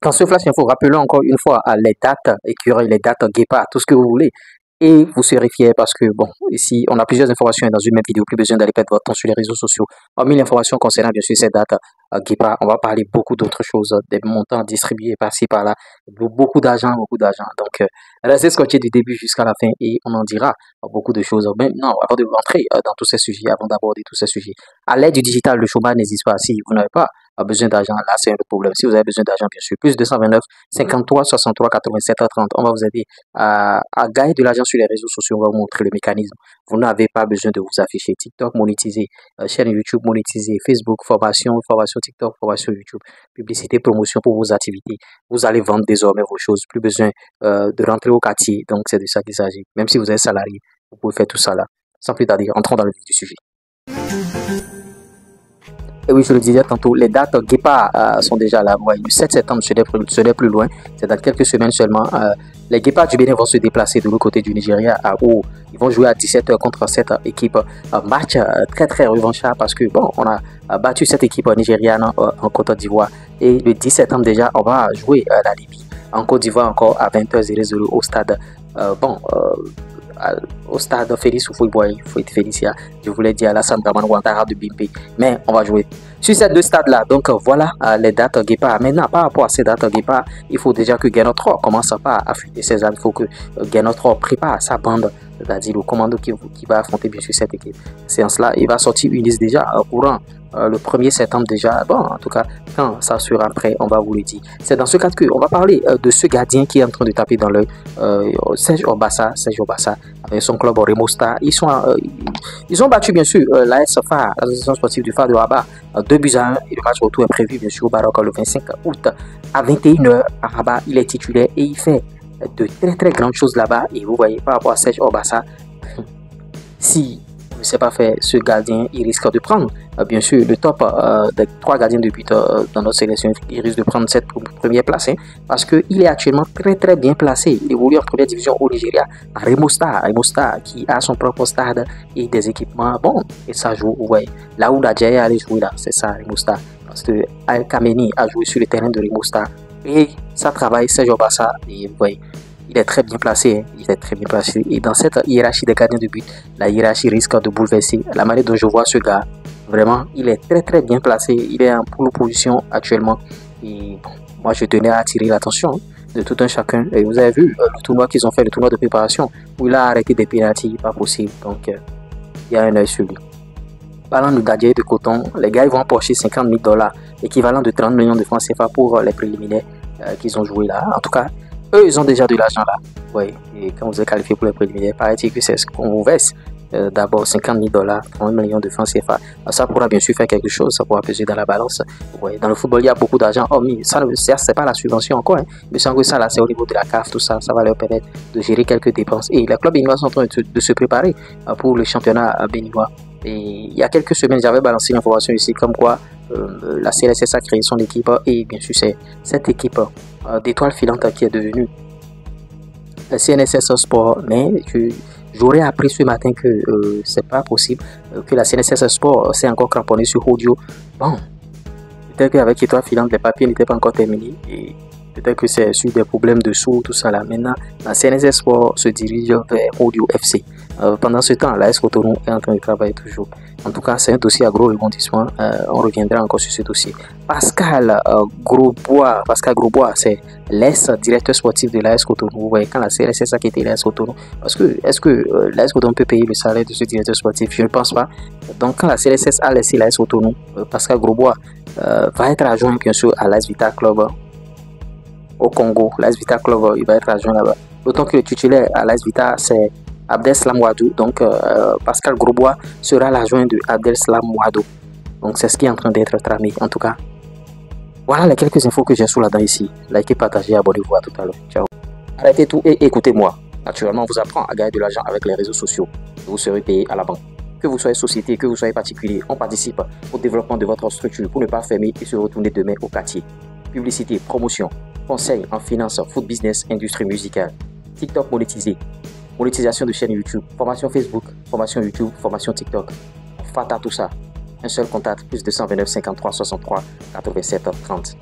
Dans ce flash info, rappelons encore une fois les dates écureuils, les dates guépards, tout ce que vous voulez. Et vous serez fiers parce que, bon, ici, on a plusieurs informations dans une même vidéo. Plus besoin d'aller perdre votre temps sur les réseaux sociaux. Hormis l'information concernant, bien sûr, ces dates guépards, on va parler beaucoup d'autres choses, des montants distribués par-ci, par-là. Beaucoup d'argent, beaucoup d'argent. Donc, restez scotché du début jusqu'à la fin et on en dira beaucoup de choses. Maintenant, avant de rentrer dans tous ces sujets, avant d'aborder tous ces sujets, à l'aide du digital, le chômage n'existe pas. Si vous n'avez pas besoin d'argent, là, c'est un autre problème. Si vous avez besoin d'argent, bien sûr, plus 229 53 63 87 30, on va vous aider à gagner de l'argent sur les réseaux sociaux. On va vous montrer le mécanisme. Vous n'avez pas besoin de vous afficher. TikTok monétisé, chaîne YouTube monétisée, Facebook, formation TikTok, formation YouTube, publicité, promotion pour vos activités. Vous allez vendre désormais vos choses. Plus besoin de rentrer au quartier. Donc, c'est de ça qu'il s'agit. Même si vous êtes salarié, vous pouvez faire tout ça là. Sans plus tarder, entrons dans le vif du sujet. Et oui, je le disais tantôt, les dates guépards sont déjà là. Ouais, le 7 septembre, ce n'est plus loin. C'est dans quelques semaines seulement. Les guépards du Bénin vont se déplacer de l'autre côté du Nigeria où ils vont jouer à 17h contre cette équipe. Match très très revanchard parce que, bon, on a battu cette équipe nigériane en Côte d'Ivoire. Et le 10 septembre déjà, on va jouer la Libye. En Côte d'Ivoire encore à 20h00 au stade. Au stade Félix Houphouët-Boigny, Félicia, je voulais dire Alassane Dramane Ouattara de Bimpe, mais on va jouer sur ces deux stades là. Donc voilà les dates guépards. Maintenant, par rapport à ces dates guépards, il faut déjà que Gernot Rohr commence à affûter ses armes. Il faut que Gernot Rohr prépare sa bande, c'est-à-dire le commando qui va affronter bien sûr cette équipe. Séance là, il va sortir une liste déjà courant le 1er septembre déjà. Bon, en tout cas, quand ça sera prêt, on va vous le dire. C'est dans ce cadre qu'on va parler de ce gardien qui est en train de taper dans l'œil, Serge Obassa, avec son club Remo Star. Ils ont battu bien sûr l'AS FAR, l'association sportive du Phare de Rabat, 2-1. Et le match retour est prévu bien sûr au Baroque le 25 août à 21h à Rabat. Il est titulaire et il fait de très très grandes choses là-bas. Et vous voyez par rapport à Serge Obassa, si ne sait pas faire ce gardien, il risque de prendre bien sûr le top des 3 gardiens de but dans notre sélection. Il risque de prendre cette première place parce qu'il est actuellement très très bien placé. Il évolue en première division au Nigeria à Remo Star qui a son propre stade et des équipements. Bon, et ça joue, vous voyez, là où la Djaya allait jouer là, c'est ça Remo Star, parce que Al Kameni a joué sur le terrain de Remo Star et ça travaille Serge Obassa et vous voyez, il est très bien placé, il est très bien placé. Et dans cette hiérarchie des gardiens de but, la hiérarchie risque de bouleverser. La manière dont je vois ce gars, vraiment, il est très très bien placé. Il est en pole position actuellement. Et bon, moi, je tenais à attirer l'attention de tout un chacun. Et vous avez vu le tournoi qu'ils ont fait, le tournoi de préparation, où il a arrêté des pénaltys, pas possible. Donc, il y a un œil sur lui. Parlant de gardien de coton, les gars ils vont empocher $50 000, équivalent de 30 millions de francs CFA pour les préliminaires qu'ils ont joué là. En tout cas, eux, ils ont déjà de l'argent là. Oui, et quand vous êtes qualifié pour les préliminaires, paraît-il que c'est ce qu'on vous verse. D'abord $50 000, 30 millions de francs CFA. Ça pourra bien sûr faire quelque chose, ça pourra peser dans la balance. Ouais, dans le football, il y a beaucoup d'argent. Oh, mais ça, c'est pas la subvention encore. Mais c'est ça, là, c'est au niveau de la CAF, tout ça. Ça va leur permettre de gérer quelques dépenses. Et les clubs béninois sont en train de se préparer pour le championnat béninois. Et il y a quelques semaines, j'avais balancé l'information ici comme quoi la CLSS a créé son équipe. Et bien sûr, c'est cette équipe d'étoiles filantes qui est devenue la CNSS Sport. Mais j'aurais appris ce matin que c'est pas possible, que la CNSS Sport s'est encore cramponnée sur audio. Bon, peut-être qu'avec étoiles filantes, les papiers n'étaient pas encore terminés. Et peut-être que c'est sur des problèmes de sous, tout ça là. Maintenant, la CNSS Sport se dirige vers Audio FC. Pendant ce temps, l'AS Cotonou est en train de travailler toujours. En tout cas, c'est un dossier à gros rebondissement. On reviendra encore sur ce dossier. Pascal Grosbois, c'est l'ex-directeur sportif de l'AS Cotonou. Vous voyez, quand la CLSS a quitté l'AS Cotonou, parce que est-ce que l'AS Cotonou peut payer le salaire de ce directeur sportif? Je ne pense pas. Donc, quand la CLSS a laissé l'AS Cotonou, Pascal Grosbois va être adjoint bien sûr à l'AS Vita Club au Congo. L'AS Vita Club, il va être adjoint là-bas. D'autant que le titulaire à l'AS Vita, c'est Abdeslam Ouadou. Donc, Pascal Grosbois sera l'adjoint de Abdeslam Ouadou. Donc, c'est ce qui est en train d'être tramé. En tout cas, voilà les quelques infos que j'ai sous là-dedans ici. Likez, partagez, abonnez-vous. À tout à l'heure. Ciao. Arrêtez tout et écoutez-moi. Naturellement, on vous apprend à gagner de l'argent avec les réseaux sociaux. Vous serez payé à la banque. Que vous soyez société, que vous soyez particulier, on participe au développement de votre structure pour ne pas fermer et se retourner demain au quartier. Publicité, promotion, conseils en finance, food business, industrie musicale, TikTok monétisé, monétisation de chaîne YouTube, formation Facebook, formation YouTube, formation TikTok. Fata tout ça. Un seul contact, plus 229 53 63 87 30.